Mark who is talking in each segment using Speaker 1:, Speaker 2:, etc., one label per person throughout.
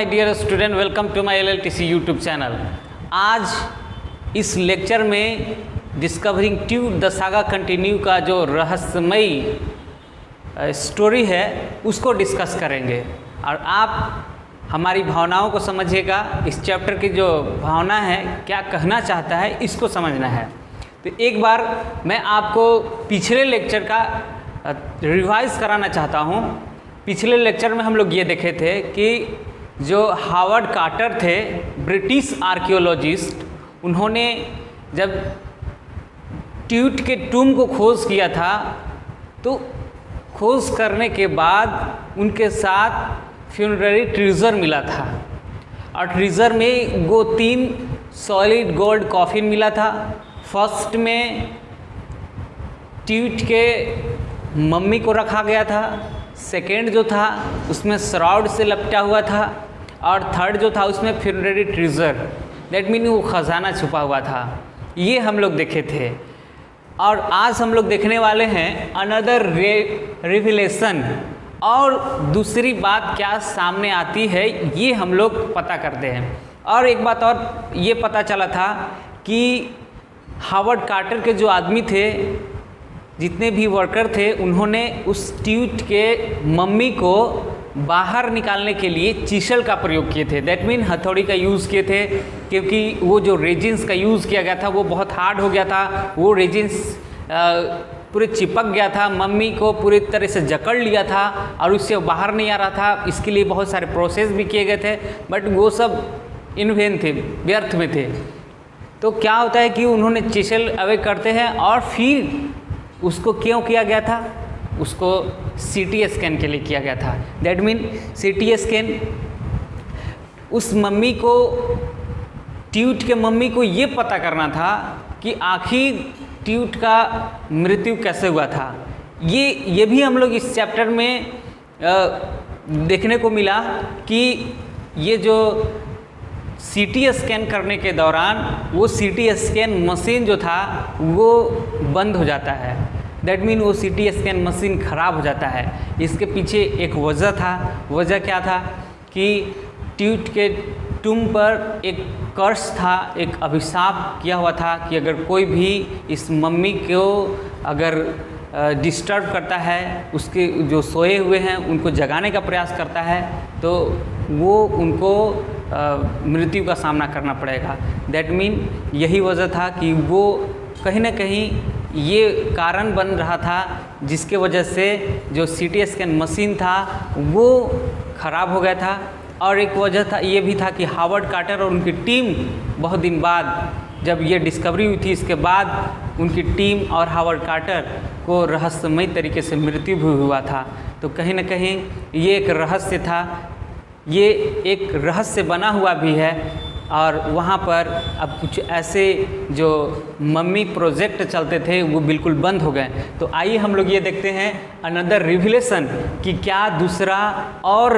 Speaker 1: My dear student, welcome to my LLTC YouTube channel. आज इस lecture में discovering Tut the saga continue का जो रहस्यमयी स्टोरी है उसको डिस्कस करेंगे और आप हमारी भावनाओं को समझिएगा। इस चैप्टर की जो भावना है, क्या कहना चाहता है, इसको समझना है। तो एक बार मैं आपको पिछले लेक्चर का रिवाइज कराना चाहता हूँ। पिछले लेक्चर में हम लोग ये देखे थे कि जो हावर्ड कार्टर थे, ब्रिटिश आर्कियोलॉजिस्ट, उन्होंने जब ट्यूट के टूम को खोज किया था तो खोज करने के बाद उनके साथ फ्यूनररी ट्रेजर मिला था और ट्रेजर में वो 3 सॉलिड गोल्ड कॉफिन मिला था। फर्स्ट में ट्यूट के मम्मी को रखा गया था, सेकेंड जो था उसमें श्राउड से लपटा हुआ था और थर्ड जो था उसमें फ्यूनररी ट्रेजर, दैट मीन वो खजाना छुपा हुआ था। ये हम लोग देखे थे और आज हम लोग देखने वाले हैं अनदर रिविलेशन। और दूसरी बात क्या सामने आती है ये हम लोग पता करते हैं। और एक बात और ये पता चला था कि हावर्ड कार्टर के जो आदमी थे, जितने भी वर्कर थे, उन्होंने उस ट्यूट के मम्मी को बाहर निकालने के लिए चीसल का प्रयोग किए थे। दैट मीन हथौड़ी का यूज़ किए थे, क्योंकि वो जो रेजिन्स का यूज़ किया गया था वो बहुत हार्ड हो गया था। वो रेजिन्स पूरे चिपक गया था, मम्मी को पूरी तरह से जकड़ लिया था और उससे बाहर नहीं आ रहा था। इसके लिए बहुत सारे प्रोसेस भी किए गए थे, बट वो सब इन वेन थे, व्यर्थ में थे। तो क्या होता है कि उन्होंने चीसल अवे करते हैं और फिर उसको क्यों किया गया था? उसको CT स्कैन के लिए किया गया था। दैट मीन CT स्कैन उस मम्मी को, ट्यूट के मम्मी को ये पता करना था कि आखिर ट्यूट का मृत्यु कैसे हुआ था। ये भी हम लोग इस चैप्टर में देखने को मिला कि ये जो CT स्कैन करने के दौरान वो CT स्कैन मशीन जो था वो बंद हो जाता है। दैट मीन वो CT स्कैन मशीन ख़राब हो जाता है। इसके पीछे एक वजह था। वजह क्या था कि ट्यूट के टूम पर एक कर्स था, एक अभिशाप किया हुआ था कि अगर कोई भी इस मम्मी को अगर डिस्टर्ब करता है, उसके जो सोए हुए हैं उनको जगाने का प्रयास करता है, तो वो उनको मृत्यु का सामना करना पड़ेगा। दैट मीन यही वजह था कि वो कहीं ना कहीं ये कारण बन रहा था जिसके वजह से जो CT स्कैन मशीन था वो ख़राब हो गया था। और एक वजह था ये भी था कि हावर्ड कार्टर और उनकी टीम बहुत दिन बाद जब ये डिस्कवरी हुई थी, इसके बाद उनकी टीम और हावर्ड कार्टर को रहस्यमय तरीके से मृत्यु भी हुआ था। तो कहीं ना कहीं ये एक रहस्य था, ये एक रहस्य बना हुआ भी है। और वहाँ पर अब कुछ ऐसे जो मम्मी प्रोजेक्ट चलते थे वो बिल्कुल बंद हो गए। तो आइए हम लोग ये देखते हैं अनदर रिविलेशन कि क्या दूसरा और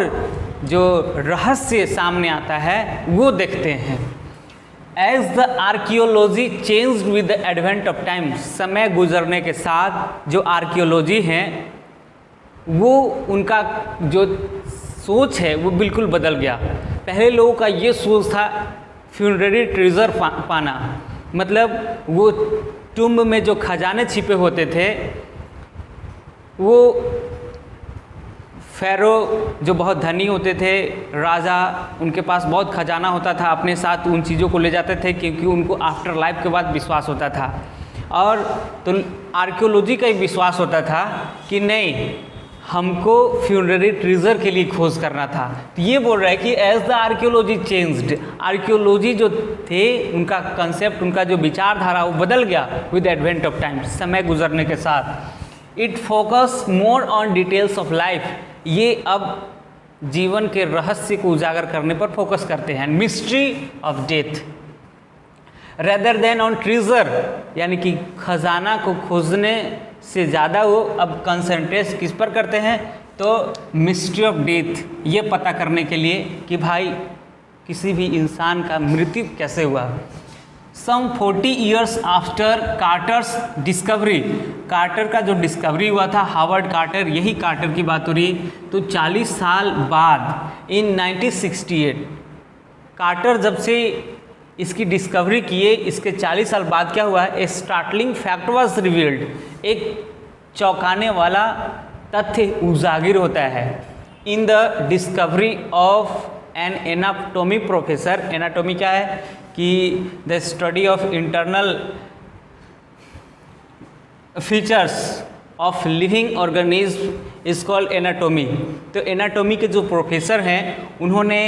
Speaker 1: जो रहस्य सामने आता है वो देखते हैं। As the archaeology changed with the advent of time, समय गुजरने के साथ जो आर्कियोलॉजी हैं वो उनका जो सोच है वो बिल्कुल बदल गया। पहले लोगों का ये सोच था फ्यूनररी ट्रेजर पाना, मतलब वो टुम्ब में जो खजाने छिपे होते थे, वो फ़ैरो जो बहुत धनी होते थे, राजा, उनके पास बहुत खजाना होता था, अपने साथ उन चीज़ों को ले जाते थे क्योंकि उनको आफ्टर लाइफ के बाद विश्वास होता था। और तो आर्कियोलॉजी का एक विश्वास होता था कि नहीं, हमको फ्यूनररी ट्रेजर के लिए खोज करना था। तो ये बोल रहा है कि as the archaeology changed, archaeology जो थे उनका कंसेप्ट, उनका जो विचारधारा वो बदल गया विद एडवेंट ऑफ टाइम, समय गुजरने के साथ। It focus more on details of life, ये अब जीवन के रहस्य को उजागर करने पर फोकस करते हैं। Mystery of death rather than on treasure, यानी कि खजाना को खोजने से ज़्यादा वो अब कंसंट्रेट किस पर करते हैं? तो मिस्ट्री ऑफ डेथ, ये पता करने के लिए कि भाई किसी भी इंसान का मृत्यु कैसे हुआ। सम 40 ईयर्स आफ्टर कार्टर्स डिस्कवरी, कार्टर का जो डिस्कवरी हुआ था, हावर्ड कार्टर, यही कार्टर की बात हो रही है। तो 40 साल बाद इन 1968 कार्टर जब से इसकी डिस्कवरी किए, इसके 40 साल बाद क्या हुआ है, a startling fact was revealed, एक चौंकाने वाला तथ्य उजागर होता है in the discovery of an anatomy professor. Anatomy क्या है कि the study of internal features of living organism is called anatomy. तो एनाटॉमी के जो प्रोफेसर हैं उन्होंने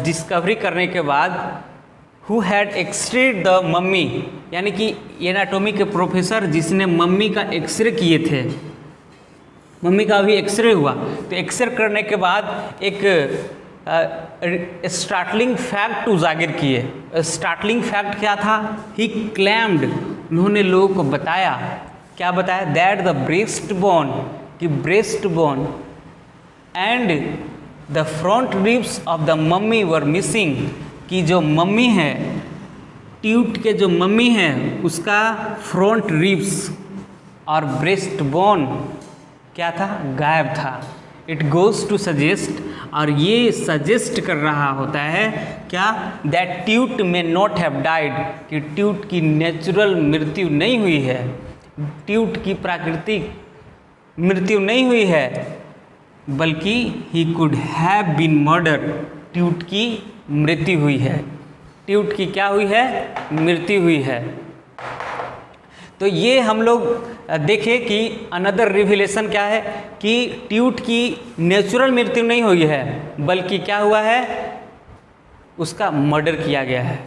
Speaker 1: डिस्कवरी करने के बाद who had x-rayed the mummy, यानी कि एनाटॉमी के प्रोफेसर जिसने मम्मी का एक्सरे किए थे, मम्मी का अभी एक्सरे हुआ, तो एक्सरे करने के बाद एक स्टार्टलिंग फैक्ट उजागर किए। स्टार्टलिंग फैक्ट क्या था, ही क्लेम्ड, उन्होंने लोगों को बताया, क्या बताया, दैट द ब्रेस्ट बोन, कि breast bone and the front ribs of the mummy were missing, कि जो मम्मी है, ट्यूट के जो मम्मी है उसका फ्रंट रिब्स और ब्रेस्ट बोन क्या था, गायब था। इट गोज़ टू सजेस्ट, और ये सजेस्ट कर रहा होता है क्या, दैट ट्यूट में नॉट हैव डाइड, कि ट्यूट की नेचुरल मृत्यु नहीं हुई है, ट्यूट की प्राकृतिक मृत्यु नहीं हुई है, बल्कि he could have been murder, Tut की मृत्यु हुई है, ट्यूट की क्या हुई है, मृत्यु हुई है। तो ये हम लोग देखें कि अनदर रिविलेशन क्या है कि ट्यूट की नेचुरल मृत्यु नहीं हुई है, बल्कि क्या हुआ है, उसका मर्डर किया गया है।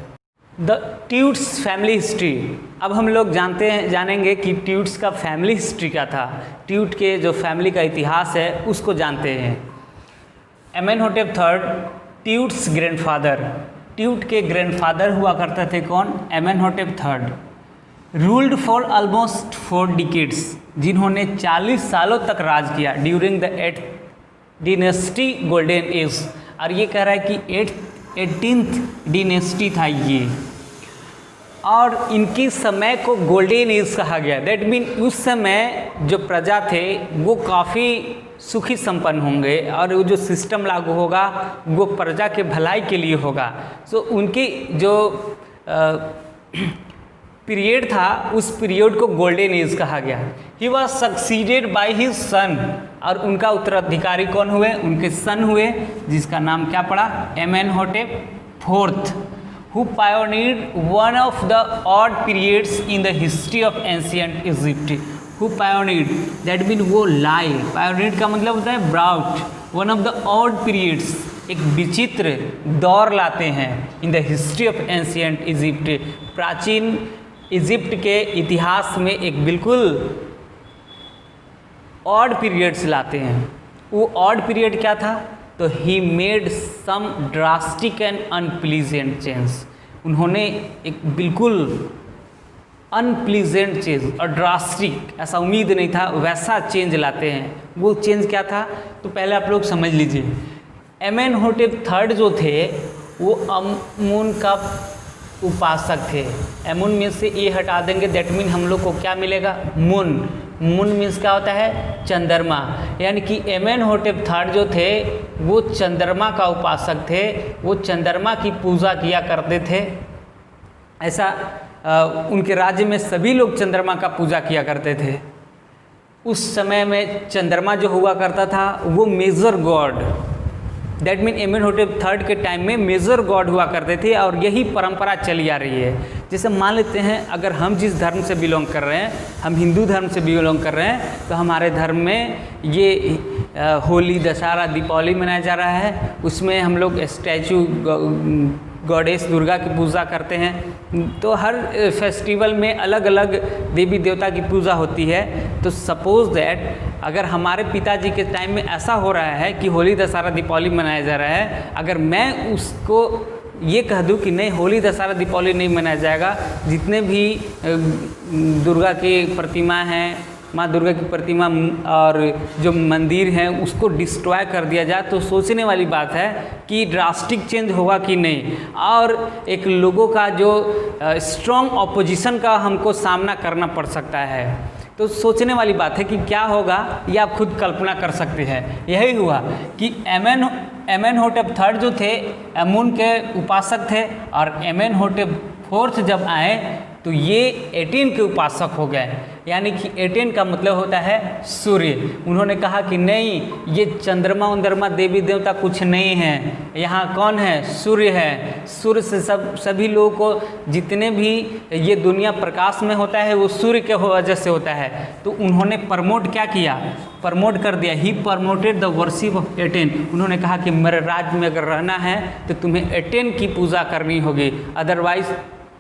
Speaker 1: द ट्यूट्स फैमिली हिस्ट्री, अब हम लोग जानेंगे कि ट्यूट्स का फैमिली हिस्ट्री क्या था, ट्यूट के जो फैमिली का इतिहास है उसको जानते हैं। एमेनहोटेप III ट्यूट्स ग्रैंडफादर, ट्यूट के ग्रैंडफादर हुआ करते थे कौन, एमेनहोटेप III, ruled for almost 4 decades, जिन्होंने 40 सालों तक राज किया during the 8th dynasty golden age. और ये कह रहा है कि 18th डिनेस्टी था ये, और इनकी समय को गोल्डन एज कहा गया। दैट मीन उस समय जो प्रजा थे वो काफ़ी सुखी संपन्न होंगे, और वो जो सिस्टम लागू होगा वो प्रजा के भलाई के लिए होगा। सो उनकी जो पीरियड था उस पीरियड को गोल्डन एज कहा गया। He was succeeded by his son, और उनका उत्तराधिकारी कौन हुए, उनके सन हुए, जिसका नाम क्या पड़ा, एमेनहोटेप IV, who pioneered one of the odd periods in the history of ancient Egypt. Who pioneered, that mean वो लाए, पायोनियर्ड का मतलब होता है brought, one of the odd periods, एक विचित्र दौर लाते हैं in the history of ancient Egypt, प्राचीन इजिप्ट के इतिहास में एक बिल्कुल ऑड पीरियड्स लाते हैं। वो ऑड पीरियड क्या था, तो he made some drastic and unpleasant change, उन्होंने एक बिल्कुल अनप्लीजेंट चेंज और ड्रास्टिक, ऐसा उम्मीद नहीं था वैसा चेंज लाते हैं। वो चेंज क्या था, तो पहले आप लोग समझ लीजिए, एमेनहोटेप III जो थे वो अमून का उपासक थे। एमुन मीन्स से ये हटा देंगे, दैट मीन हम लोग को क्या मिलेगा, मून। मून मीन्स क्या होता है, चंद्रमा, यानी कि एमेनहोटेप III जो थे वो चंद्रमा का उपासक थे, वो चंद्रमा की पूजा किया करते थे। ऐसा उनके राज्य में सभी लोग चंद्रमा का पूजा किया करते थे। उस समय में चंद्रमा जो हुआ करता था वो major god, that mean Amenhotep III के टाइम में मेजर गॉड हुआ करते थे, और यही परंपरा चली आ रही है। जैसे मान लेते हैं अगर हम जिस धर्म से बिलोंग कर रहे हैं, हम हिंदू धर्म से बिलोंग कर रहे हैं, तो हमारे धर्म में ये होली, दशहरा, दीपावली मनाया जा रहा है, उसमें हम लोग स्टैचू गॉडेस दुर्गा की पूजा करते हैं। तो हर फेस्टिवल में अलग अलग देवी देवता की पूजा होती है। तो सपोज़ दैट अगर हमारे पिताजी के टाइम में ऐसा हो रहा है कि होली, दशहरा, दीपावली मनाया जा रहा है, अगर मैं उसको ये कह दूं कि नहीं होली, दशहरा, दीपावली नहीं मनाया जाएगा, जितने भी दुर्गा की प्रतिमा हैं, माँ दुर्गा की प्रतिमा और जो मंदिर है उसको डिस्ट्रॉय कर दिया जाए, तो सोचने वाली बात है कि ड्रास्टिक चेंज होगा कि नहीं, और एक लोगों का जो स्ट्रॉन्ग ऑपोजिशन का हमको सामना करना पड़ सकता है। तो सोचने वाली बात है कि क्या होगा, ये आप खुद कल्पना कर सकते हैं। यही हुआ कि एमेनहोटेप III जो थे एमुन के उपासक थे, और एमेनहोटेप IV जब आए तो ये एटेन के उपासक हो गए। यानी कि एटेन का मतलब होता है सूर्य। उन्होंने कहा कि नहीं, ये चंद्रमा उंद्रमा देवी देवता कुछ नहीं है, यहाँ कौन है, सूर्य है। सूर्य से सभी लोगों को जितने भी ये दुनिया प्रकाश में होता है वो सूर्य के वजह से होता है। तो उन्होंने प्रमोट क्या किया, प्रमोट कर दिया, he promoted the worship of Aten. उन्होंने कहा कि मेरे राज्य में अगर रहना है तो तुम्हें एटेन की पूजा करनी होगी, अदरवाइज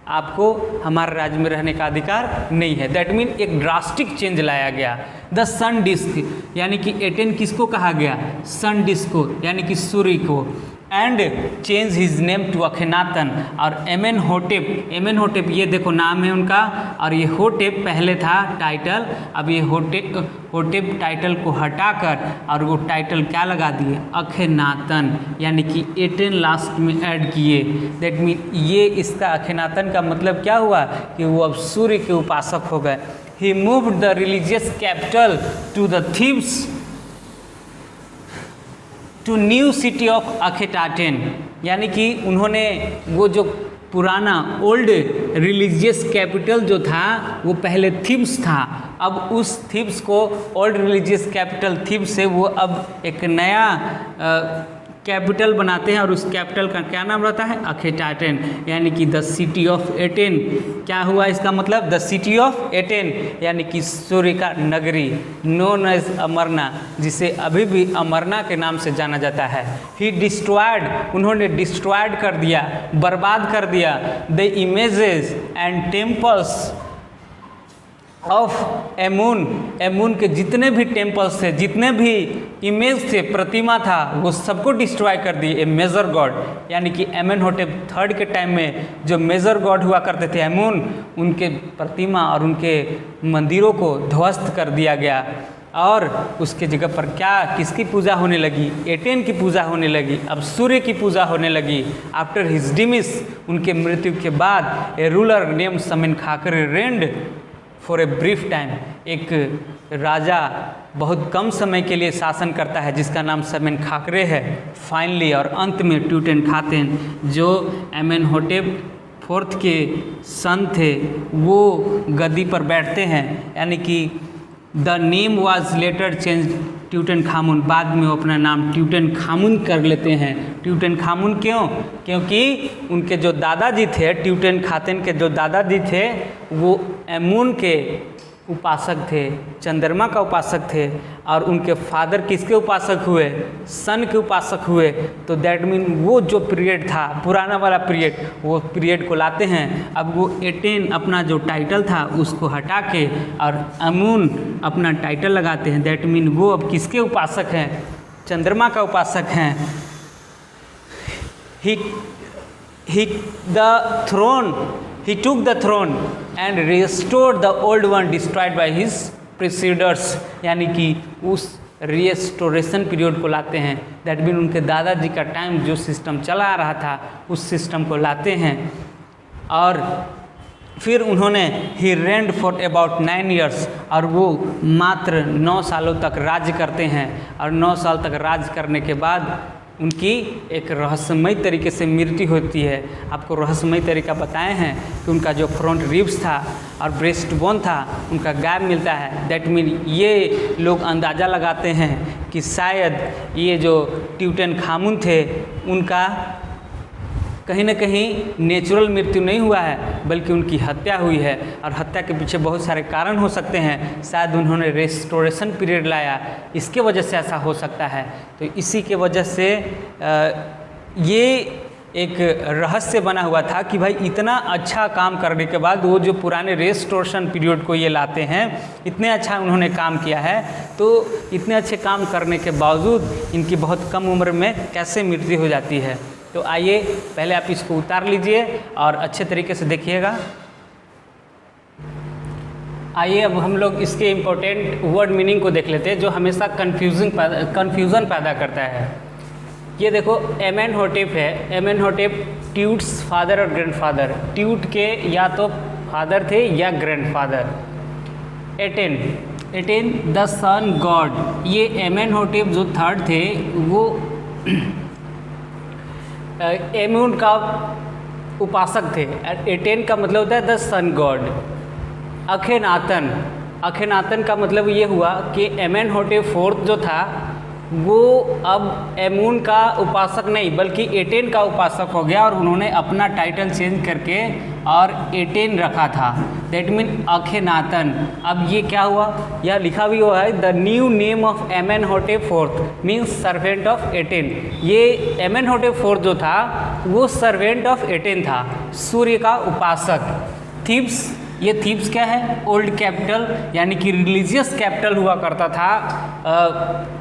Speaker 1: आपको हमारे राज्य में रहने का अधिकार नहीं है। दैट मीन एक ड्रास्टिक चेंज लाया गया। द सन डिस्क, यानी कि एटेन किसको कहा गया, सन डिस्क को, यानी कि सूर्य को। And change his name to Akhenaten. और एमेनहोटेप ये देखो नाम है उनका, और ये होटेप पहले था टाइटल, अब ये होटेप टाइटल को हटाकर और वो टाइटल क्या लगा दिए, अखेनातन, यानी कि एटेन लास्ट में ऐड किए। दैट मीन ये इसका अखेनातन का मतलब क्या हुआ कि वो अब सूर्य के उपासक हो गए। He moved the religious capital to the Thebes to new city of Akhetaten. यानी कि उन्होंने वो जो पुराना ओल्ड रिलीजियस कैपिटल जो था वो पहले थीब्स था, अब उस थीब्स को ओल्ड रिलीजियस कैपिटल थीब्स से वो अब एक नया कैपिटल बनाते हैं, और उस कैपिटल का क्या नाम रहता है, अखेटाटेन, यानी कि द सिटी ऑफ एटेन। क्या हुआ इसका मतलब, द सिटी ऑफ एटेन, यानी कि सूर्य का नगरी, नोन एज अमरना, जिसे अभी भी अमरना के नाम से जाना जाता है। ही डिस्ट्रॉयड, उन्होंने डिस्ट्रॉयड कर दिया, बर्बाद कर दिया, the images and temples of Amun के जितने भी टेम्पल्स थे, जितने भी इमेज थे, प्रतिमा था, वो सबको डिस्ट्रॉय कर दिए। ए मेजर गॉड, यानी कि एमेनहोटेप III के टाइम में जो मेजर गॉड हुआ करते थे एमुन, उनके प्रतिमा और उनके मंदिरों को ध्वस्त कर दिया गया, और उसके जगह पर क्या, किसकी पूजा होने लगी, एटेन की पूजा होने लगी। अब सूर्य की पूजा होने लगी। आफ्टर हिज डिमिस, उनके मृत्यु के बाद, a ruler name Smenkhkare reigned for a brief time, एक राजा बहुत कम समय के लिए शासन करता है जिसका नाम समेनखाकरे है। फाइनली, और अंत में ट्यूटनखामेन, जो एमेनहोटेप IV के सन थे, वो गद्दी पर बैठते हैं। यानी कि the name was later change Tutankhamun, बाद में वो अपना नाम ट्यूटनखामुन कर लेते हैं। ट्यूटनखामुन क्यों, क्योंकि उनके जो दादाजी थे, ट्यूटनखामेन के जो दादाजी थे, वो एमुन के उपासक थे, चंद्रमा का उपासक थे, और उनके फादर किसके उपासक हुए, सन के उपासक हुए। तो दैट मीन वो जो पीरियड था, पुराना वाला पीरियड, वो पीरियड को लाते हैं। अब वो एटेन अपना जो टाइटल था उसको हटा के और एमुन अपना टाइटल लगाते हैं। दैट मीन वो अब किसके उपासक हैं, चंद्रमा का उपासक हैं। He took the throne and restored the old one destroyed by his preceders, यानी कि उस रिस्टोरेशन पीरियड को लाते हैं। दैट मीन उनके दादाजी का टाइम जो सिस्टम चला आ रहा था उस सिस्टम को लाते हैं। और फिर उन्होंने ही रेंड फॉर अबाउट 9 years, और वो मात्र 9 सालों तक राज्य करते हैं। और 9 साल तक राज्य करने के बाद उनकी एक रहस्यमय तरीके से मृत्यु होती है। आपको रहस्यमय तरीका बताए हैं कि उनका जो फ्रंट रिब्स था और ब्रेस्ट बोन था उनका गायब मिलता है। दैट मीन ये लोग अंदाज़ा लगाते हैं कि शायद ये जो ट्यूटनखामुन थे उनका कहीं न कहीं नेचुरल मृत्यु नहीं हुआ है, बल्कि उनकी हत्या हुई है। और हत्या के पीछे बहुत सारे कारण हो सकते हैं। शायद उन्होंने रेस्टोरेशन पीरियड लाया, इसके वजह से ऐसा हो सकता है। तो इसी के वजह से ये एक रहस्य बना हुआ था कि भाई इतना अच्छा काम करने के बाद वो जो पुराने रेस्टोरेशन पीरियड को ये लाते हैं, इतने अच्छा उन्होंने काम किया है, तो इतने अच्छे काम करने के बावजूद इनकी बहुत कम उम्र में कैसे मृत्यु हो जाती है। तो आइए पहले आप इसको उतार लीजिए और अच्छे तरीके से देखिएगा। आइए अब हम लोग इसके इम्पोर्टेंट वर्ड मीनिंग को देख लेते हैं जो हमेशा कन्फ्यूज़न पैदा करता है। ये देखो एमेनहोटेप है। एमेनहोटेप ट्यूट्स फादर और ग्रैंडफादर, ट्यूट के या तो फादर थे या grandfather. Aten the sun god, ये एमेनहोटेप जो थर्ड थे वो एमून का उपासक थे। एटेन का मतलब होता है द सन गॉड। अखेनातन का मतलब ये हुआ कि एमेनहोटेप फोर्थ जो था वो अब एमून का उपासक नहीं बल्कि एटेन का उपासक हो गया और उन्होंने अपना टाइटल चेंज करके और एटेन रखा था। That mean Akhenaten. अब ये क्या हुआ, यह लिखा भी हुआ है the new name of Amenhotep fourth means servant of Aten. ये एमेनहोटेप फोर्थ जो था वो सर्वेंट ऑफ एटेन था, सूर्य का उपासक। थीब्स, ये थीब्स क्या है, ओल्ड कैपिटल यानी कि रिलीजियस कैपिटल हुआ करता था।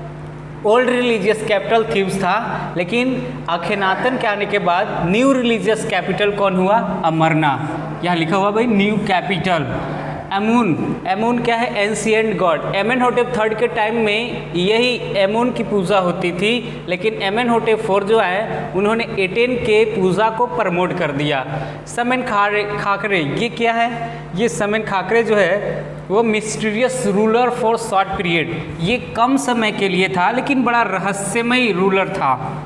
Speaker 1: ओल्ड रिलीजियस कैपिटल थीब्स था, लेकिन अखेनातन के आने के बाद न्यू रिलीजियस कैपिटल कौन हुआ, अमरना। यहाँ लिखा हुआ भाई न्यू कैपिटल। एमून क्या है, एंशिएंट गॉड। एमेनहोटेप थर्ड के टाइम में यही एमून की पूजा होती थी, लेकिन एमेनहोटेप फोर्थ जो है उन्होंने एटेन के पूजा को प्रमोट कर दिया। समेन खाकरे, ये क्या है, ये समेन खाकरे जो है वो mysterious ruler for short period, ये कम समय के लिए था लेकिन बड़ा रहस्यमयी रूलर था।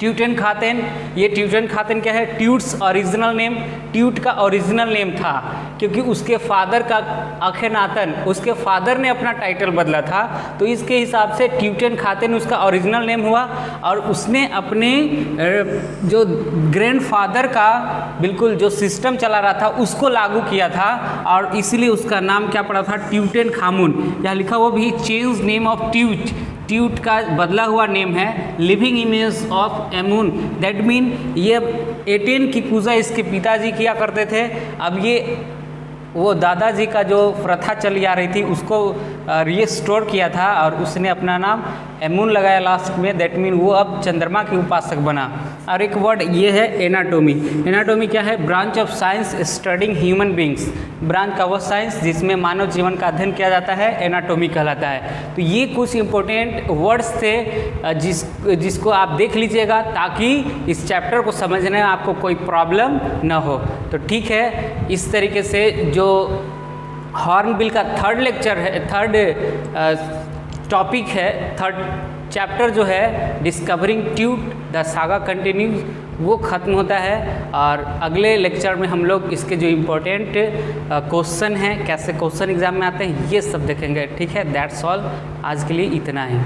Speaker 1: ट्यूटन खातेन, ये ट्यूटन खातेन क्या है, ट्यूट्स ओरिजिनल नेम, ट्यूट का ओरिजिनल नेम था क्योंकि उसके फादर का अखेनातन, उसके फादर ने अपना टाइटल बदला था, तो इसके हिसाब से ट्यूटन खातेन उसका ओरिजिनल नेम हुआ और उसने अपने जो ग्रैंडफादर का बिल्कुल जो सिस्टम चला रहा था उसको लागू किया था और इसलिए उसका नाम क्या पड़ा था, ट्यूटन खामुन। यहाँ लिखा हुआ भी change name of Tut, Tut का बदला हुआ नेम है। Living image of Amun, that mean ये एटेन की पूजा इसके पिताजी किया करते थे। अब ये वो दादाजी का जो प्रथा चली आ रही थी उसको रिस्टोर किया था और उसने अपना नाम एमून लगाया लास्ट में, दैट मीन वो अब चंद्रमा के उपासक बना। और एक वर्ड ये है एनाटोमी। एनाटोमी क्या है, branch of science studying human beings, branch का वो साइंस जिसमें मानव जीवन का अध्ययन किया जाता है एनाटोमी कहलाता है। तो ये कुछ इंपॉर्टेंट वर्ड्स थे जिसको आप देख लीजिएगा ताकि इस चैप्टर को समझने में आपको कोई प्रॉब्लम ना हो। तो ठीक है, इस तरीके से जो हॉर्नबिल का थर्ड लेक्चर है, थर्ड टॉपिक है, थर्ड चैप्टर जो है discovering Tut the saga continues, वो ख़त्म होता है और अगले लेक्चर में हम लोग इसके जो इम्पोर्टेंट क्वेश्चन हैं, कैसे क्वेश्चन एग्जाम में आते हैं, ये सब देखेंगे। ठीक है, दैट्स ऑल, आज के लिए इतना ही।